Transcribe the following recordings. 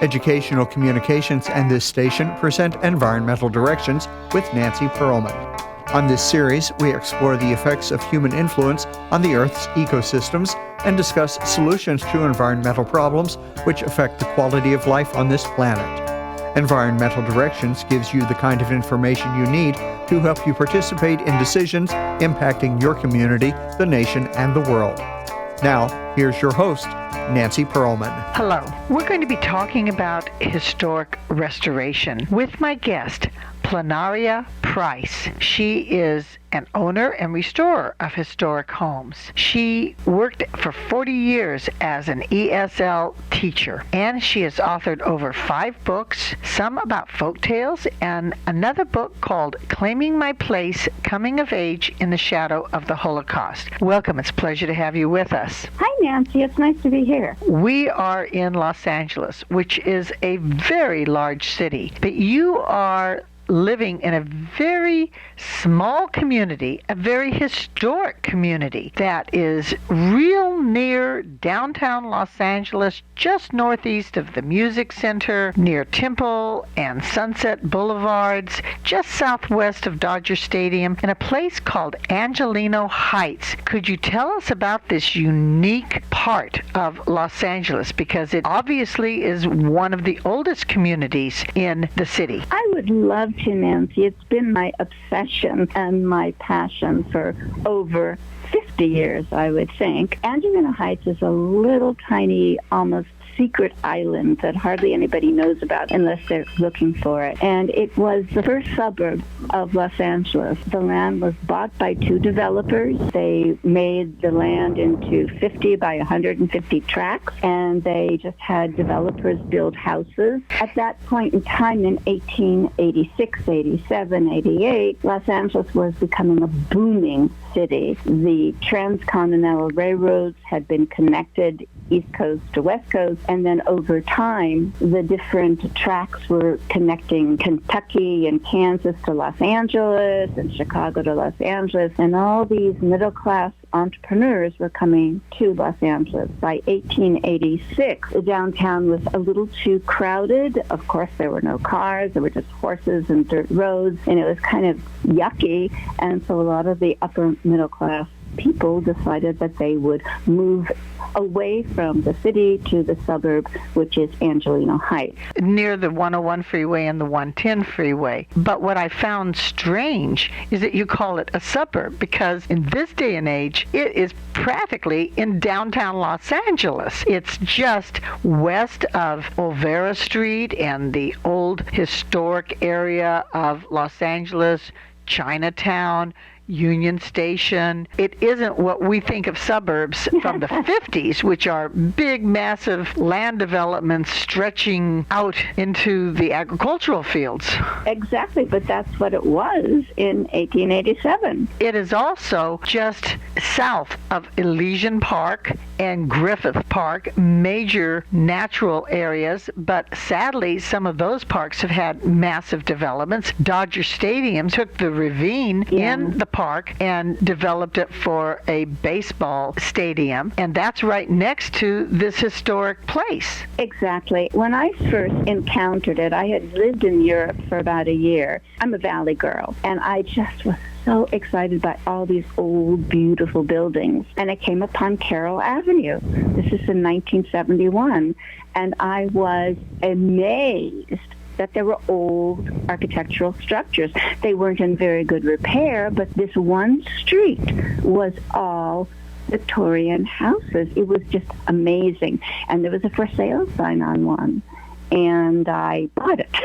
Educational Communications and this station present Environmental Directions with Nancy Perlman. On this series, we explore the effects of human influence on the Earth's ecosystems and discuss solutions to environmental problems which affect the quality of life on this planet. Environmental Directions gives you the kind of information you need to help you participate in decisions impacting your community, the nation, and the world. Now, here's your host, Nancy Perlman. Hello. We're going to be talking about historic restoration with my guest, Planaria Price. She is an owner and restorer of historic homes. She worked for 40 years as an ESL teacher, and she has authored over 5 books, some about folktales, and another book called Claiming My Place, Coming of Age in the Shadow of the Holocaust. Welcome. It's a pleasure to have you with us. Hi, Nancy. It's nice to be here. We are in Los Angeles, which is a very large city, but you are living in a very small community, a very historic community that is real near downtown Los Angeles, just northeast of the Music Center, near Temple and Sunset Boulevards, just southwest of Dodger Stadium, in a place called Angelino Heights. Could you tell us about this unique part of Los Angeles? Because it obviously is one of the oldest communities in the city. I would love to, Nancy. It's been my obsession and my passion for over 50 years, I would think. Angelino Heights is a little tiny, almost secret island that hardly anybody knows about unless they're looking for it. And it was the first suburb of Los Angeles. The land was bought by 2 developers. They made the land into 50 by 150 tracts, and they just had developers build houses. At that point in time, in 1886, 87, 88, Los Angeles was becoming a booming city. The transcontinental railroads had been connected East Coast to West Coast, and then over time, the different tracks were connecting Kentucky and Kansas to Los Angeles and Chicago to Los Angeles, and all these middle-class entrepreneurs were coming to Los Angeles. By 1886, the downtown was a little too crowded. Of course, there were no cars. There were just horses and dirt roads, and it was kind of yucky, and so a lot of the upper middle-class people decided that they would move away from the city to the suburb, which is Angelino Heights. Near the 101 freeway and the 110 freeway. But what I found strange is that you call it a suburb, because in this day and age, it is practically in downtown Los Angeles. It's just west of Olvera Street and the old historic area of Los Angeles, Chinatown, Union Station. It isn't what we think of suburbs from the 50s, which are big, massive land developments stretching out into the agricultural fields. Exactly, but that's what it was in 1887. It is also just south of Elysian Park and Griffith Park, major natural areas, but sadly, some of those parks have had massive developments. Dodger Stadium took the ravine in the park and developed it for a baseball stadium, and that's right next to this historic place. Exactly. When I first encountered it, I had lived in Europe for about a year. I'm a valley girl, and I just was so excited by all these old, beautiful buildings. And I came upon Carroll Avenue. This is in 1971, and I was amazed that there were old architectural structures. They weren't in very good repair, but this one street was all Victorian houses. It was just amazing. And there was a for sale sign on one, and I bought it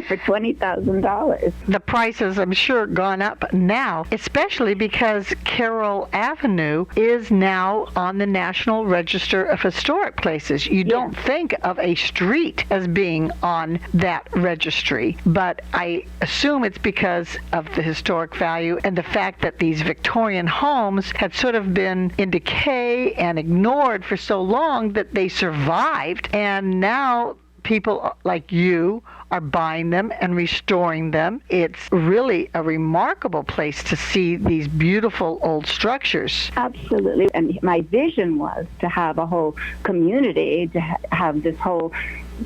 for $20,000. The prices, I'm sure, gone up now, especially because Carroll Avenue is now on the National Register of Historic Places. You don't think of a street as being on that registry, but I assume it's because of the historic value and the fact that these Victorian homes had sort of been in decay and ignored for so long that they survived, and now people like you are buying them and restoring them. It's really a remarkable place to see these beautiful old structures. Absolutely. And my vision was to have a whole community, to have this whole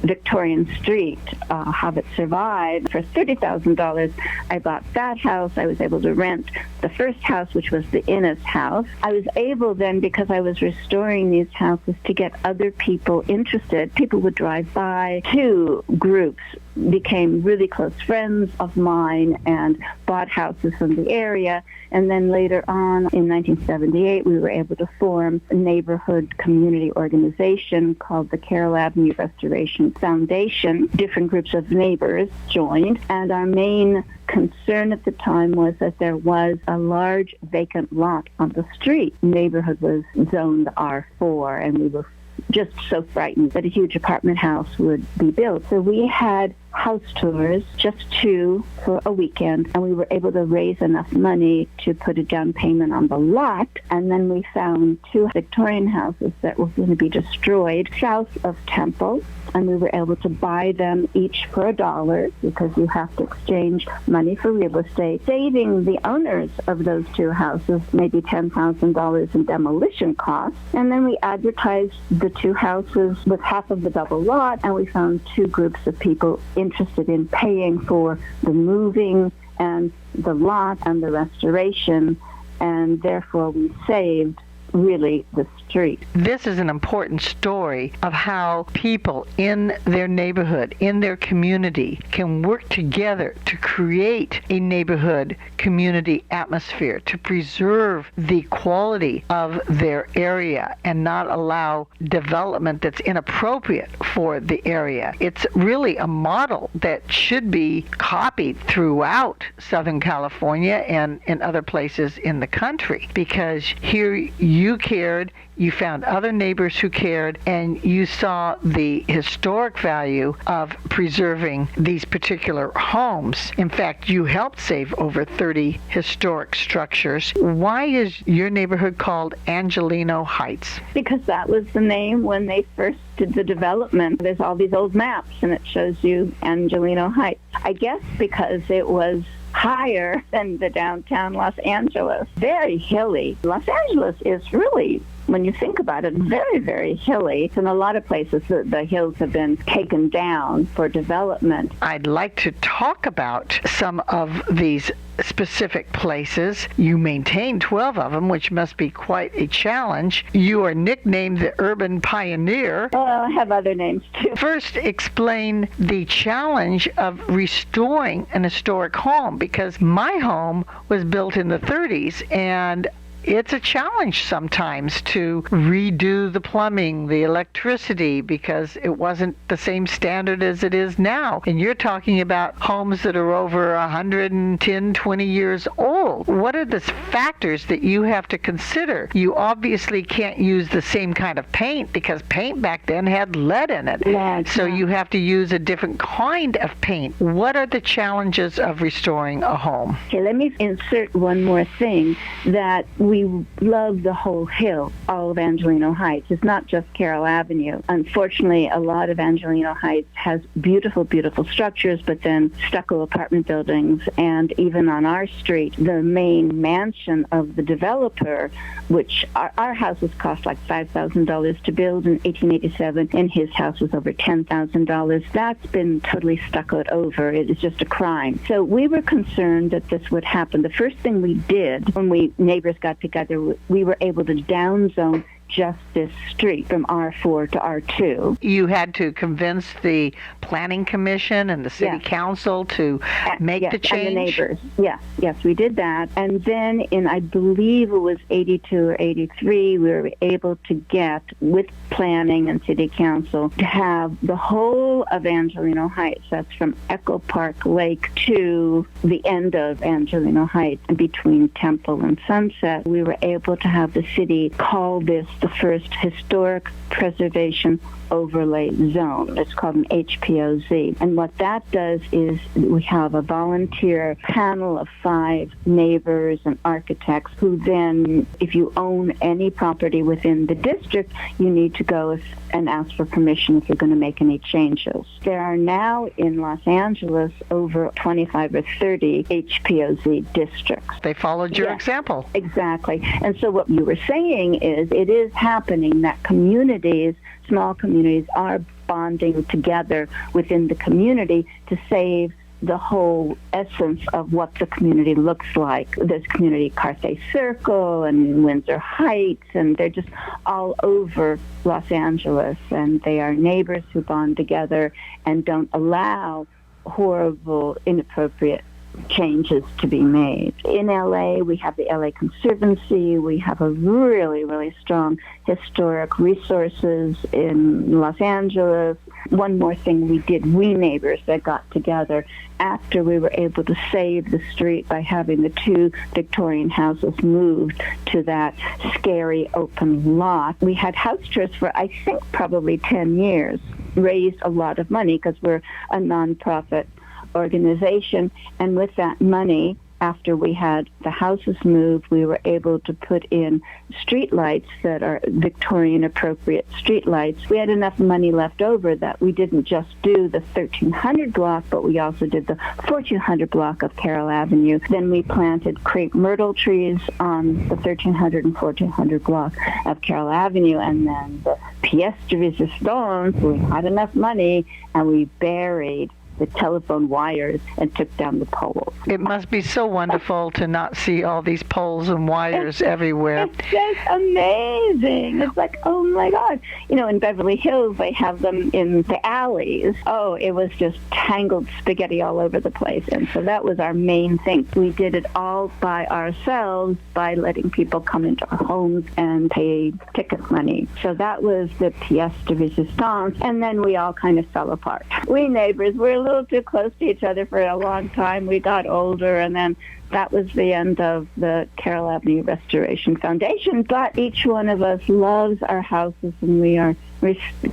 Victorian street, how it survived. For $30,000, I bought that house. I was able to rent the first house, which was the Innes house. I was able then, because I was restoring these houses, to get other people interested. People would drive by. Two groups became really close friends of mine and bought houses from the area. And then later on, in 1978, we were able to form a neighborhood community organization called the Carroll Avenue Restoration Foundation. Different groups of neighbors joined, and our main concern at the time was that there was a large vacant lot on the street. The neighborhood was zoned R4, and we were just so frightened that a huge apartment house would be built. So we had house tours, just two for a weekend, and we were able to raise enough money to put a down payment on the lot. And then we found two Victorian houses that were going to be destroyed south of Temple, and we were able to buy them each for $1 because you have to exchange money for real estate, saving the owners of those two houses maybe $10,000 in demolition costs. And then we advertised the two houses with half of the double lot, and we found two groups of people interested in paying for the moving and the lot and the restoration, and therefore we saved really the street. This is an important story of how people in their neighborhood, in their community, can work together to create a neighborhood community atmosphere, to preserve the quality of their area and not allow development that's inappropriate for the area. It's really a model that should be copied throughout Southern California and in other places in the country, because here you cared, you found other neighbors who cared, and you saw the historic value of preserving these particular homes. In fact, you helped save over 30 historic structures. Why is your neighborhood called Angelino Heights? Because that was the name when they first did the development. There's all these old maps, and it shows you Angelino Heights. I guess because it was higher than the downtown Los Angeles. Very hilly. Los Angeles is really, when you think about it, very, very hilly. In a lot of places, the hills have been taken down for development. I'd like to talk about some of these specific places. You maintain 12 of them, which must be quite a challenge. You are nicknamed the Urban Pioneer. Well, I have other names too. First, explain the challenge of restoring an historic home, because my home was built in the 30s, and it's a challenge sometimes to redo the plumbing, the electricity, because it wasn't the same standard as it is now. And you're talking about homes that are over 110, 20 years old. What are the factors that you have to consider? You obviously can't use the same kind of paint, because paint back then had lead in it. Lead, so you have to use a different kind of paint. What are the challenges of restoring a home? Okay, let me insert one more thing, that we love the whole hill, all of Angelino Heights. It's not just Carroll Avenue. Unfortunately, a lot of Angelino Heights has beautiful, beautiful structures, but then stucco apartment buildings. And even on our street, the main mansion of the developer, which our houses cost like $5,000 to build in 1887, and his house was over $10,000. That's been totally stuccoed over. It is just a crime. So we were concerned that this would happen. The first thing we did when neighbors got together, we were able to downzone just this street from R4 to R2. You had to convince the Planning Commission and the City Council to make the change? And the neighbors. Yes, we did that. And then in, I believe it was 82 or 83, we were able to get, with Planning and City Council, to have the whole of Angelino Heights, that's from Echo Park Lake to the end of Angelino Heights, between Temple and Sunset. We were able to have the city call this the first historic preservation overlay zone. It's called an HPOZ. And what that does is we have a volunteer panel of 5 neighbors and architects who then, if you own any property within the district, you need to go and ask for permission if you're going to make any changes. There are now in Los Angeles over 25 or 30 HPOZ districts. They followed your example. Exactly. And so what you were saying is, it is is happening, that communities, small communities, are bonding together within the community to save the whole essence of what the community looks like. There's community Carthay Circle and Windsor Heights, and they're just all over Los Angeles, and they are neighbors who bond together and don't allow horrible, inappropriate changes to be made. In LA, we have the LA Conservancy. We have a really, really strong historic resources in Los Angeles. One more thing we did, we neighbors that got together after we were able to save the street by having the two Victorian houses moved to that scary open lot. We had house tours for, I think, probably 10 years, raised a lot of money because we're a nonprofit organization, and with that money, after we had the houses moved, we were able to put in street lights that are Victorian appropriate street lights. We had enough money left over that we didn't just do the 1300 block, but we also did the 1400 block of Carroll Avenue. Then we planted crepe myrtle trees on the 1300 and 1400 block of Carroll Avenue, and then the pièce de résistance, we had enough money and we buried the telephone wires and took down the poles. It must be so wonderful to not see all these poles and wires everywhere. It's just amazing. It's like, oh my God. You know, in Beverly Hills, they have them in the alleys. Oh, it was just tangled spaghetti all over the place. And so that was our main thing. We did it all by ourselves by letting people come into our homes and pay ticket money. So that was the pièce de résistance. And then we all kind of fell apart. We neighbors were a little too close to each other for a long time. We got older, and then that was the end of the Carroll Avenue Restoration Foundation. But each one of us loves our houses, and we are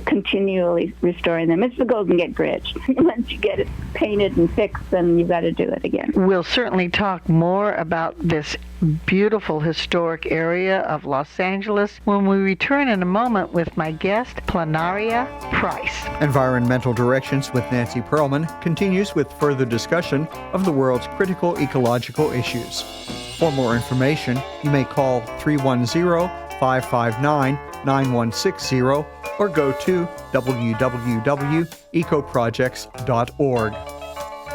continually restoring them. It's the Golden Gate Bridge. Once you get it painted and fixed, then you've got to do it again. We'll certainly talk more about this beautiful historic area of Los Angeles when we return in a moment with my guest, Planaria Price. Environmental Directions with Nancy Perlman continues with further discussion of the world's critical ecological issues. For more information, you may call 310-559-9160 or go to www.ecoprojects.org.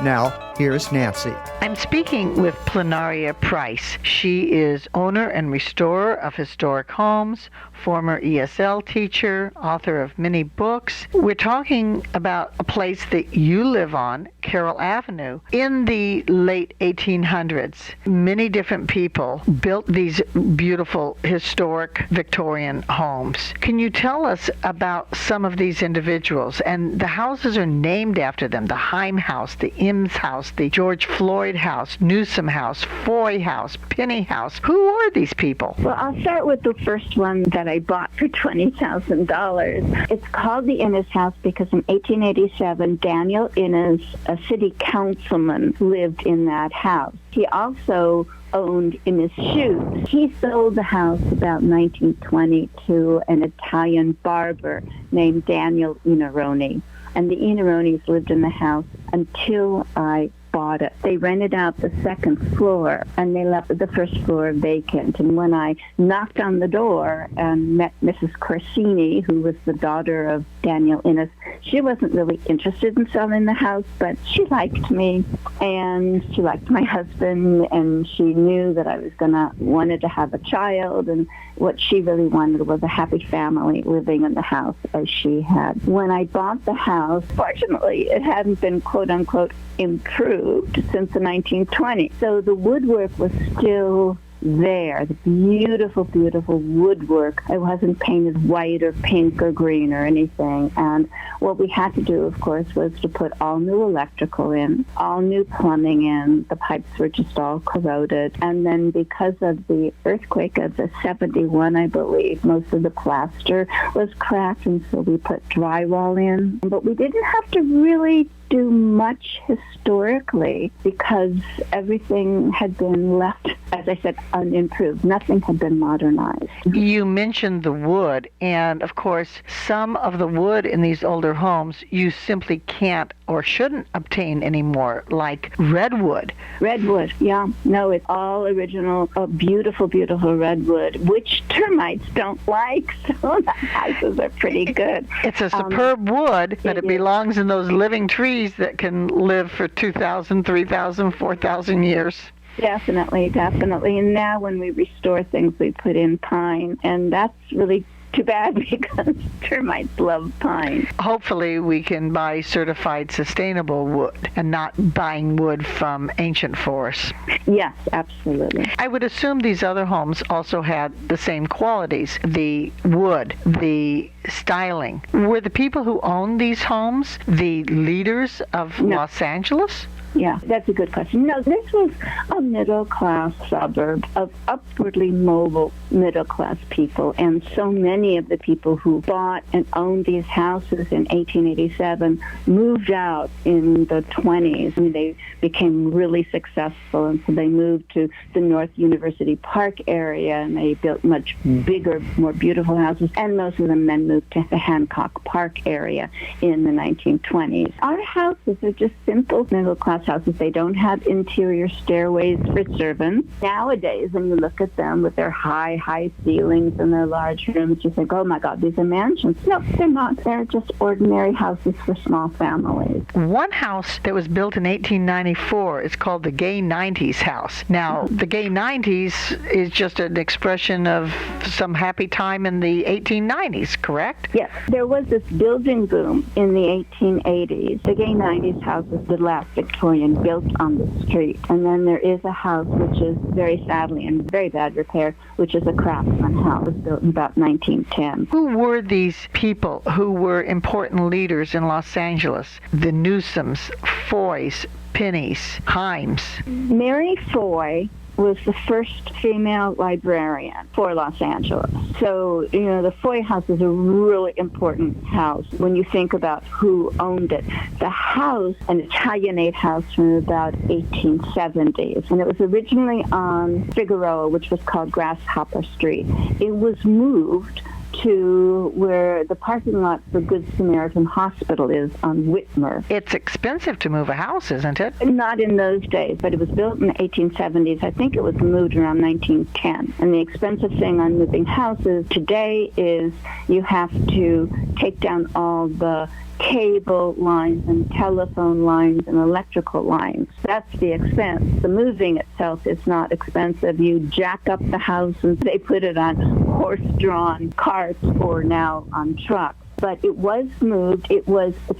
Now, here's Nancy. I'm speaking with Planaria Price. She is owner and restorer of historic homes, former ESL teacher, author of many books. We're talking about a place that you live on, Carroll Avenue. In the late 1800s, many different people built these beautiful historic Victorian homes. Can you tell us about some of these individuals? And the houses are named after them. The Heim House, the Imms House, the George Floyd House, Newsom House, Foy House, Penny House. Who are these people? Well, I'll start with the first one that I bought for $20,000. It's called the Innes House because in 1887, Daniel Innes, a city councilman, lived in that house. He also owned Innes Shoes. He sold the house about 1920 to an Italian barber named Daniel Iannarone. And the Iannarones lived in the house until I bought it. They rented out the second floor, and they left the first floor vacant. And when I knocked on the door and met Mrs. Corsini, who was the daughter of Daniel Innes, she wasn't really interested in selling the house, but she liked me, and she liked my husband, and she knew that I was wanted to have a child, and what she really wanted was a happy family living in the house as she had. When I bought the house, fortunately, it hadn't been quote-unquote improved since the 1920s. So the woodwork was still there, the beautiful, beautiful woodwork. It wasn't painted white or pink or green or anything. And what we had to do, of course, was to put all new electrical in, all new plumbing in. The pipes were just all corroded. And then because of the earthquake of the 71, I believe, most of the plaster was cracked, and so we put drywall in. But we didn't have to really do much historically because everything had been left, as I said, unimproved. Nothing had been modernized. You mentioned the wood, and of course, some of the wood in these older homes you simply can't or shouldn't obtain anymore, like redwood. Redwood, yeah. No, it's all original, beautiful, beautiful redwood, which termites don't like, so the houses are pretty good. It's a superb wood, but it belongs in those living trees that can live for 2,000, 3,000, 4,000 years. Definitely, definitely. And now when we restore things, we put in pine, and that's really too bad because termites love pine. Hopefully we can buy certified sustainable wood and not buying wood from ancient forests. Yes, absolutely. I would assume these other homes also had the same qualities, the wood, the styling. Were the people who owned these homes the leaders of Los Angeles? Yeah, that's a good question. No, this was a middle-class suburb of upwardly mobile middle-class people, and so many of the people who bought and owned these houses in 1887 moved out in the 20s. I mean, they became really successful, and so they moved to the North University Park area, and they built much bigger, more beautiful houses, and most of them then moved to the Hancock Park area in the 1920s. Our houses are just simple middle-class houses. They don't have interior stairways for servants. Nowadays, when you look at them with their high ceilings and their large rooms, you think, oh my God, these are mansions. No, they're not. They're just ordinary houses for small families. One house that was built in 1894 is called the Gay 90s house. Now, the Gay 90s is just an expression of some happy time in the 1890s, correct? Yes. There was this building boom in the 1880s. The Gay 90s house is the last Victorian built on the street. And then there is a house which is very sadly in very bad repair, which is a craftsman house built in about 1910. Who were these people who were important leaders in Los Angeles? The Newsoms, Foys, Pennies, Himes. Mary Foy was the first female librarian for Los Angeles. So, the Foy house is a really important house when you think about who owned it. The house, an Italianate house from about 1870s, and it was originally on Figueroa, which was called Grasshopper Street. It was moved to where the parking lot for Good Samaritan Hospital is on Whitmer. It's expensive to move a house, isn't it? Not in those days, but it was built in the 1870s. I think it was moved around 1910. And the expensive thing on moving houses today is you have to take down all the cable lines and telephone lines and electrical lines. That's the expense. The moving itself is not expensive. You jack up the house and they put it on horse-drawn carts or now on trucks. But it was moved. It's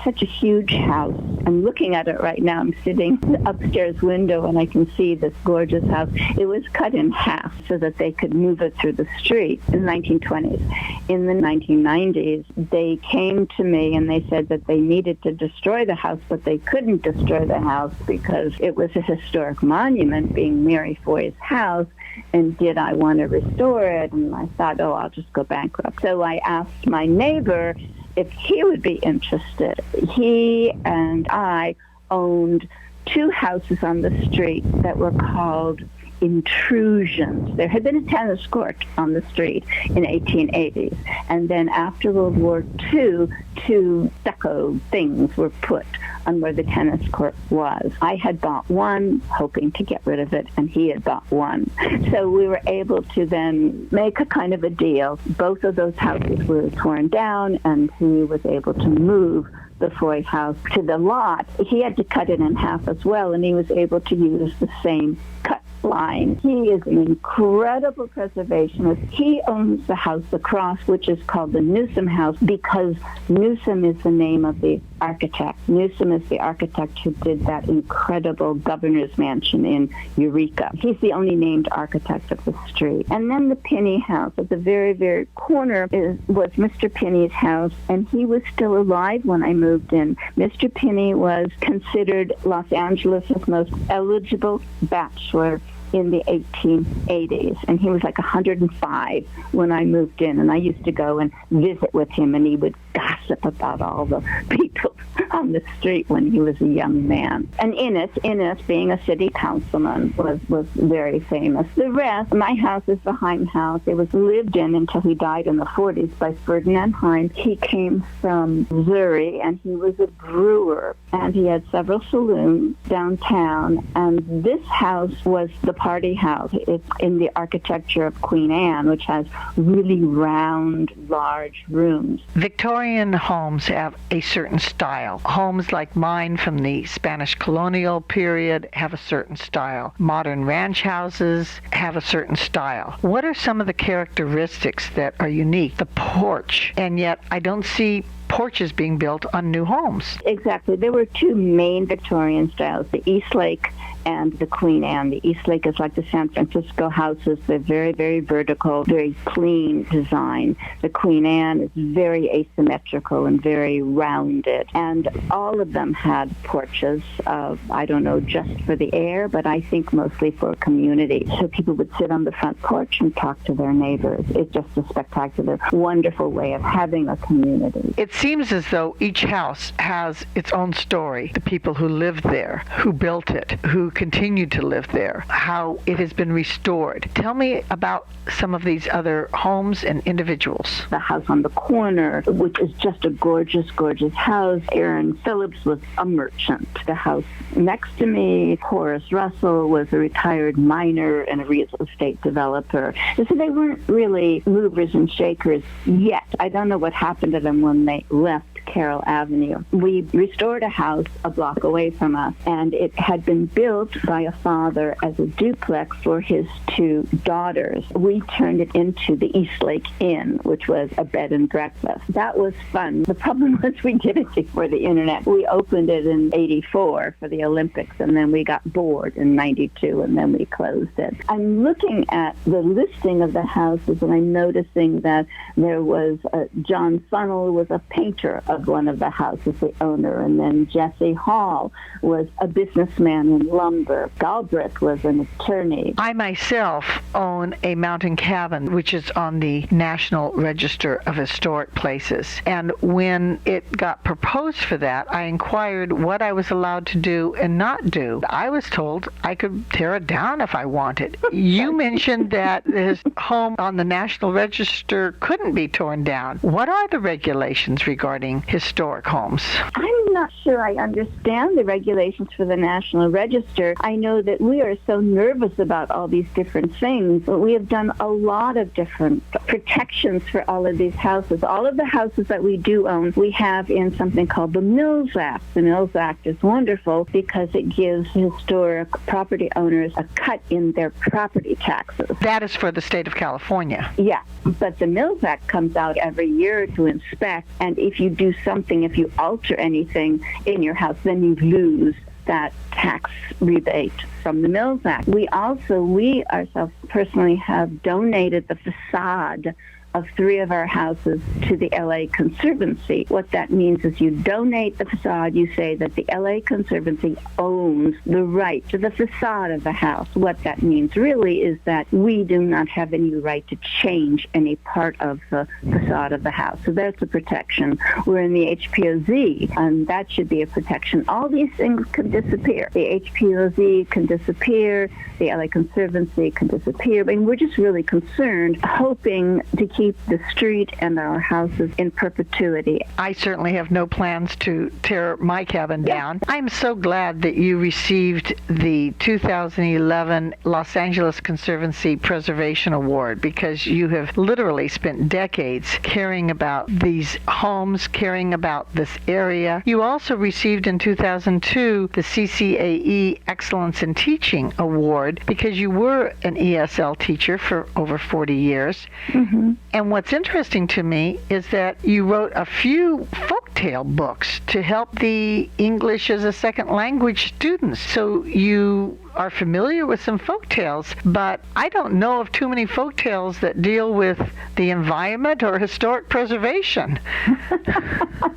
such a huge house. I'm looking at it right now. I'm sitting in the upstairs window and I can see this gorgeous house. It was cut in half so that they could move it through the street in the 1920s. In the 1990s, they came to me and they said that they needed to destroy the house, but they couldn't destroy the house because it was a historic monument, being Mary Foy's house. And did I want to restore it? And I thought, I'll just go bankrupt. So I asked my neighbor if he would be interested. He and I owned two houses on the street that were called intrusions. There had been a tennis court on the street in 1880s, and then after World War II, two stucco things were put on where the tennis court was. I had bought one, hoping to get rid of it, and he had bought one. So we were able to then make a kind of a deal. Both of those houses were torn down, and he was able to move the Foy house to the lot. He had to cut it in half as well, and he was able to use the same cut line. He is an incredible preservationist. He owns the house across, which is called the Newsom house, because Newsom is the name of the architect. Newsom is the architect who did that incredible governor's mansion in Eureka. He's the only named architect of the street. And then the Penny house at the very, very corner was Mr. Penny's house, and he was still alive when I moved in. Mr. Penny was considered Los Angeles' most eligible bachelor in the 1880s, and he was like 105 when I moved in, and I used to go and visit with him, and he would gossip about all the people on the street when he was a young man. And Innes, being a city councilman, was very famous. The rest, my house is the Heim house. It was lived in until he died in the 40s by Ferdinand Heim. He came from Missouri, and he was a brewer, and he had several saloons downtown, and this house was the party house. It's in the architecture of Queen Anne, which has really round, large rooms. Victorian homes have a certain style. Homes like mine from the Spanish colonial period have a certain style. Modern ranch houses have a certain style. What are some of the characteristics that are unique? The porch, and yet I don't see porches being built on new homes. Exactly. There were two main Victorian styles, the Eastlake and the Queen Anne. The Eastlake is like the San Francisco houses. They're very, very vertical, very clean design. The Queen Anne is very asymmetrical and very rounded. And all of them had porches, I don't know, just for the air, but I think mostly for community. So people would sit on the front porch and talk to their neighbors. It's just a spectacular, wonderful way of having a community. It seems as though each house has its own story. The people who lived there, who built it, who continued to live there, how it has been restored. Tell me about some of these other homes and individuals. The house on the corner, which is just a gorgeous, gorgeous house. Aaron Phillips was a merchant. The house next to me, Horace Russell, was a retired miner and a real estate developer. So they weren't really movers and shakers yet. I don't know what happened to them when they left Carroll Avenue. We restored a house a block away from us, and it had been built by a father as a duplex for his two daughters. We turned it into the Eastlake Inn, which was a bed and breakfast. That was fun. The problem was we did it before the internet. We opened it in 84 for the Olympics, and then we got bored in 92, and then we closed it. I'm looking at the listing of the houses, and I'm noticing that there was John Funnell was a painter of one of the houses, the owner, and then Jesse Hall was a businessman in lumber. Galbraith was an attorney. I myself own a mountain cabin, which is on the National Register of Historic Places. And when it got proposed for that, I inquired what I was allowed to do and not do. I was told I could tear it down if I wanted. You mentioned that his home on the National Register couldn't be torn down. What are the regulations regarding historic homes? I'm not sure I understand the regulations for the National Register. I know that we are so nervous about all these different things, but we have done a lot of different protections for all of these houses. All of the houses that we do own, we have in something called the Mills Act. The Mills Act is wonderful because it gives historic property owners a cut in their property taxes. That is for the state of California. Yeah, but the Mills Act comes out every year to inspect, and if you do something, if you alter anything in your house, then you lose that tax rebate from the Mills Act. We ourselves personally have donated the facade of 3 of our houses to the LA Conservancy. What that means is you donate the facade, you say that the LA Conservancy owns the right to the facade of the house. What that means really is that we do not have any right to change any part of the facade of the house. So that's a protection. We're in the HPOZ, and that should be a protection. All these things can disappear. The HPOZ can disappear, the LA Conservancy can disappear, and we're just really concerned, hoping to keep the street and our houses in perpetuity. I certainly have no plans to tear my cabin down. I'm so glad that you received the 2011 Los Angeles Conservancy Preservation Award, because you have literally spent decades caring about these homes, caring about this area. You also received in 2002 the CCAE Excellence in Teaching Award because you were an ESL teacher for over 40 years. Mm-hmm. And what's interesting to me is that you wrote a few folktale books to help the English as a second language students. So you are familiar with some folk tales, but I don't know of too many folk tales that deal with the environment or historic preservation.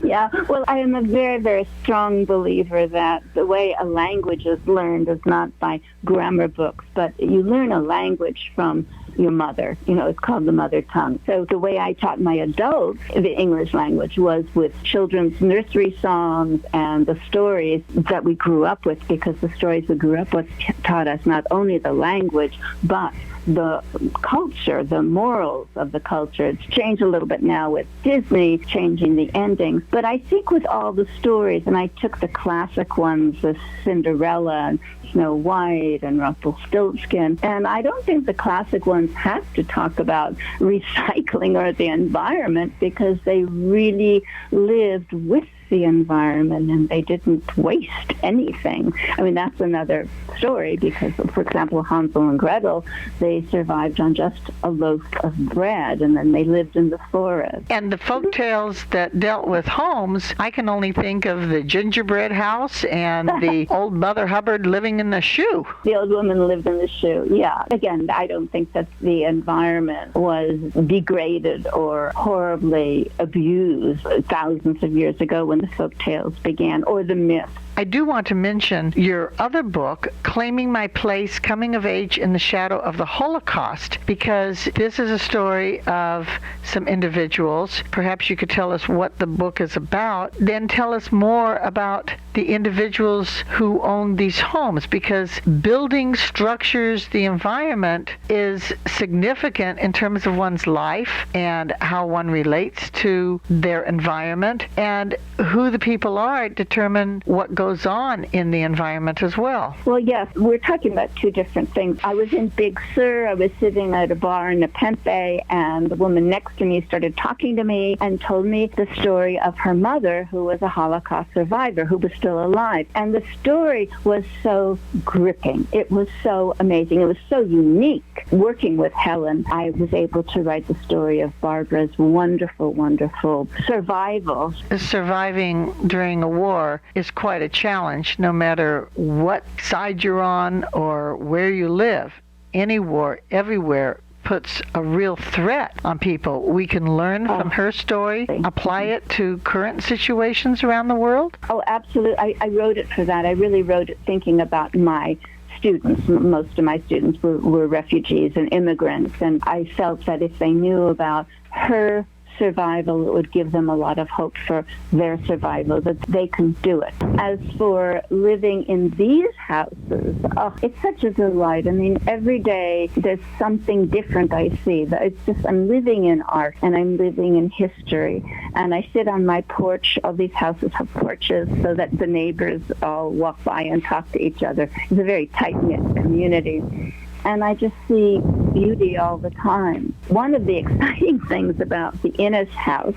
Yeah, well, I am a very, very strong believer that the way a language is learned is not by grammar books, but you learn a language from your mother. It's called the mother tongue. So the way I taught my adults the English language was with children's nursery songs and the stories that we grew up with, because the stories we grew up with taught us not only the language, but the culture, the morals of the culture. It's changed a little bit now with Disney changing the endings. But I think with all the stories, and I took the classic ones, the Cinderella and Snow White and Rumpelstiltskin, and I don't think the classic ones have to talk about recycling or the environment, because they really lived with the environment and they didn't waste anything. I mean, that's another story, because, for example, Hansel and Gretel, they survived on just a loaf of bread, and then they lived in the forest. And the folk tales that dealt with homes, I can only think of the gingerbread house and the old Mother Hubbard living in the shoe. The old woman lived in the shoe, yeah. Again, I don't think that the environment was degraded or horribly abused thousands of years ago when the folk tales began, or the myths. I do want to mention your other book, Claiming My Place, Coming of Age in the Shadow of the Holocaust, because this is a story of some individuals. Perhaps you could tell us what the book is about, then tell us more about the individuals who own these homes, because building structures, the environment, is significant in terms of one's life and how one relates to their environment, and who the people are determine what goes on in the environment as well. Well, yes, we're talking about two different things. I was in Big Sur. I was sitting at a bar in Nepenthe, and the woman next to me started talking to me and told me the story of her mother, who was a Holocaust survivor, who was still alive. And the story was so gripping. It was so amazing. It was so unique. Working with Helen, I was able to write the story of Barbara's wonderful, wonderful survival. Surviving during a war is quite a challenge, no matter what side you're on or where you live. Any war, everywhere, puts a real threat on people. We can learn from her story, apply it to current situations around the world? Oh, absolutely. I wrote it for that. I really wrote it thinking about my students. Most of my students were refugees and immigrants, and I felt that if they knew about her survival, it would give them a lot of hope for their survival, that they can do it. As for living in these houses, it's such a delight. I mean, every day there's something different I see. It's just, I'm living in art and I'm living in history. And I sit on my porch. All these houses have porches so that the neighbors all walk by and talk to each other. It's a very tight-knit community. And I just see beauty all the time. One of the exciting things about the Innes house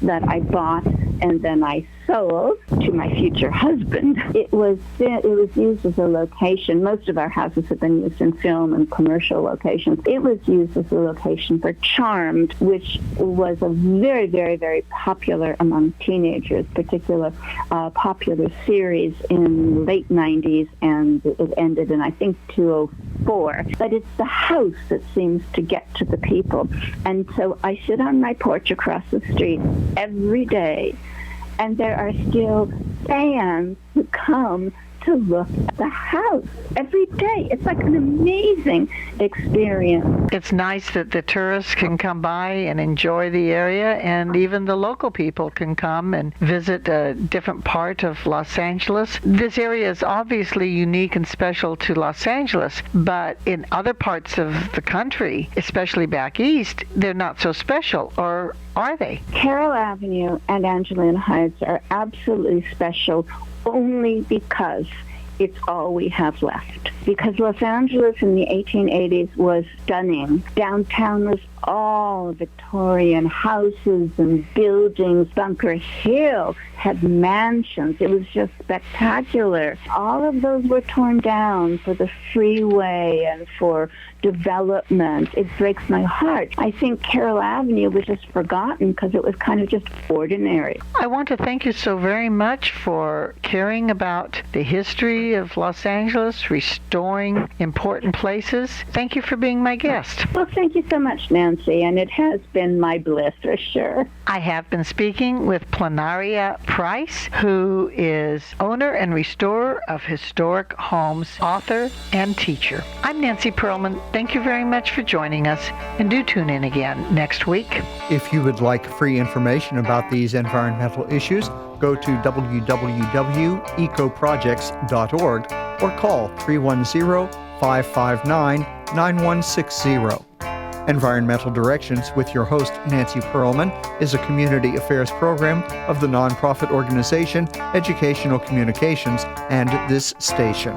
that I bought and then I sold to my future husband, it was used as a location. Most of our houses have been used in film and commercial locations. It was used as a location for Charmed, which was a very, very, very popular among teenagers, particular popular series in the late 90s, and it ended in, I think, 2004. But it's the house that seems to get to the people. And so I sit on my porch across the street every day, and there are still fans who come to look at the house every day. It's like an amazing experience. It's nice that the tourists can come by and enjoy the area, and even the local people can come and visit a different part of Los Angeles. This area is obviously unique and special to Los Angeles, but in other parts of the country, especially back east, they're not so special, or are they? Carroll Avenue and Angelina Heights are absolutely special only because it's all we have left. Because Los Angeles in the 1880s was stunning. Downtown was all Victorian houses and buildings. Bunker Hill had mansions. It was just spectacular. All of those were torn down for the freeway and for development. It breaks my heart. I think Carroll Avenue was just forgotten because it was kind of just ordinary. I want to thank you so very much for caring about the history of Los Angeles, restoring important places. Thank you for being my guest. Well, thank you so much, Nancy, and it has been my bliss for sure. I have been speaking with Planaria Price, who is owner and restorer of historic homes, author, and teacher. I'm Nancy Perlman. Thank you very much for joining us, and do tune in again next week. If you would like free information about these environmental issues, go to www.ecoprojects.org or call 310-559-9160. Environmental Directions with your host, Nancy Perlman, is a community affairs program of the nonprofit organization Educational Communications and this station.